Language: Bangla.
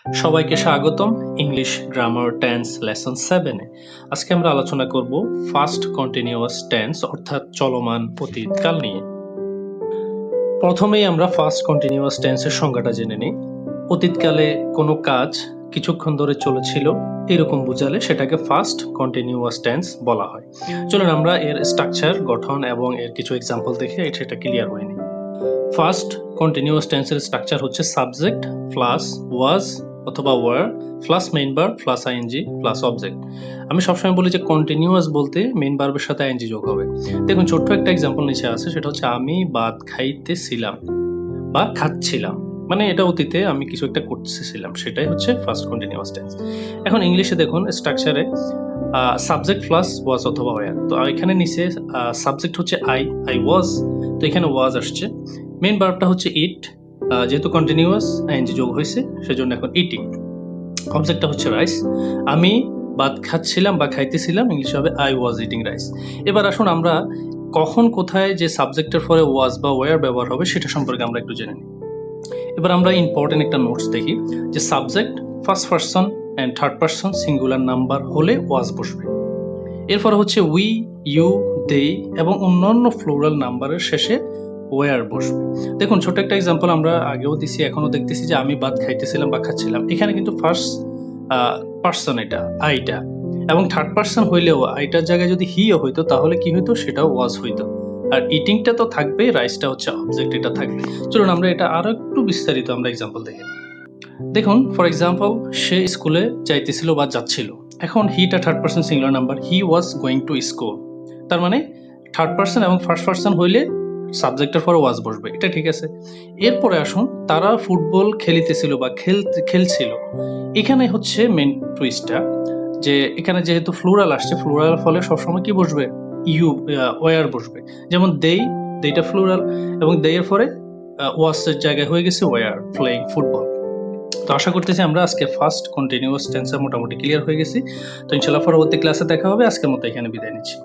সবাইকে স্বাগতম ইংলিশ গ্রামার টেন্স লেসন 7 এ। আজকে আমরা আলোচনা করব ফাস্ট কন্টিনিউয়াস টেন্স অর্থাৎ চলমান অতীতকাল নিয়ে। প্রথমেই আমরা ফাস্ট কন্টিনিউয়াস টেন্সের সংজ্ঞাটা জেনে নিই। অতীতকালে কোনো কাজ কিছুক্ষণ ধরে চলেছিল এরকম বোঝালে সেটাকে ফাস্ট কন্টিনিউয়াস টেন্স বলা হয়। চলুন আমরা এর স্ট্রাকচার, গঠন এবং এর কিছু এক্সাম্পল দেখে সেটা ক্লিয়ার হয়ে নিই। ফার্স্ট কন্টিনিউয়াস টেন্সের স্ট্রাকচার হচ্ছে সাবজেক্ট প্লাস ওয়াজ অথবা were plus main verb plus ING plus object. আমি সবসময় বলি যে কন্টিনিউয়াস বলতে মেইন ভার্বের সাথে আইএনজি যোগ হবে। দেখুন ছোট্ট একটা এক্সাম্পল নিচে আছে, সেটা হচ্ছে আমি ভাত খাইতেছিলাম বা খাচ্ছিলাম, মানে এটা অতীতে আমি কিছু একটা করতেছিলাম, সেটাই হচ্ছে ফার্স্ট কন্টিনিউয়াস টেন্স। এখন ইংলিশে দেখুন স্ট্রাকচারে সাবজেক্ট প্লাস ওয়াজ অথবা ওয়ার। তো এখানে নিচে সাবজেক্ট হচ্ছে আই ওয়াজ, তো এখানে ওয়াজ আসছে। মেইন ভার্বটা হচ্ছে ইট, যেহেতু কন্টিনিউয়াস আইএনজি যোগ হয়েছে সেজন্য এখন ইটিং। অবজেক্টটা হচ্ছে রাইস, আমি ভাত খাচ্ছিলাম বা খাইতেছিলাম, ইংলিশে হবে আই ওয়াজ ইটিং রাইস। এবার আসুন আমরা কখন কোথায় যে সাবজেক্টের পরে ওয়াজ বা ওয়ার ব্যবহার হবে সেটা সম্পর্কে আমরা একটু জেনে নিই। এবার আমরা ইম্পর্টেন্ট একটা নোটস দেখি যে subject first person and third person singular number হলে ওয়াজ বসবে। এরপরে হচ্ছে উই, ইউ, দে এবং অন্যান্য ফ্লোরাল নাম্বারের শেষে ওয়ার বসবে। দেখুন ছোট একটা এক্সাম্পল আমরা আগেও দিছি, এখনো দেখতেছি যে আমি ভাত খাইতেছিলাম বা খাচ্ছিলাম, এখানে কিন্তু ফার্স্ট পারসন এটা আইটা, এবং থার্ড পারসন হইলেও আইটার জায়গায় যদি হিও হইতো তাহলে কি হইতো, সেটাও ওয়াজ হইতো। আর ইটিংটা তো থাকবে, রাইসটা হচ্ছে অবজেক্ট, এটা থাকবে। চলুন আমরা এটা আরো একটু বিস্তারিত আমরা এক্সাম্পল দেখি। দেখুন ফর এক্সাম্পল সে স্কুলে যাইতেছিল বা যাচ্ছিল, এখন হিটা third person singular number, he was going to school. তার মানে থার্ড পারসন এবং ফার্স্ট পারসন হইলে সাবজেক্টের পরে ওয়াজ বসবে, এটা ঠিক আছে। এরপরে আসুন তারা ফুটবল খেলিতেছিল বা খেলছিল, এখানে হচ্ছে মেন টুইস্টটা যে এখানে যেহেতু ফ্লোরাল আসছে, ফ্লোরাল ফলে সবসময় কি বসবে, ইউ ওয়ার বসবে। যেমন দেইটা ফ্লোরাল এবং দে এর পরে ওয়াজের জায়গায় হয়ে গেছে ওয়ার, প্লেইং ফুটবল। তো আশা করতেছি আমরা আজকে ফার্স্ট কন্টিনিউয়াস টেন্সে মোটামুটি ক্লিয়ার হয়ে গেছি। তো ইনশাআল্লাহ পরবর্তী ক্লাসে দেখা হবে। আজকের মতো এখানে বিদায় নিচ্ছি।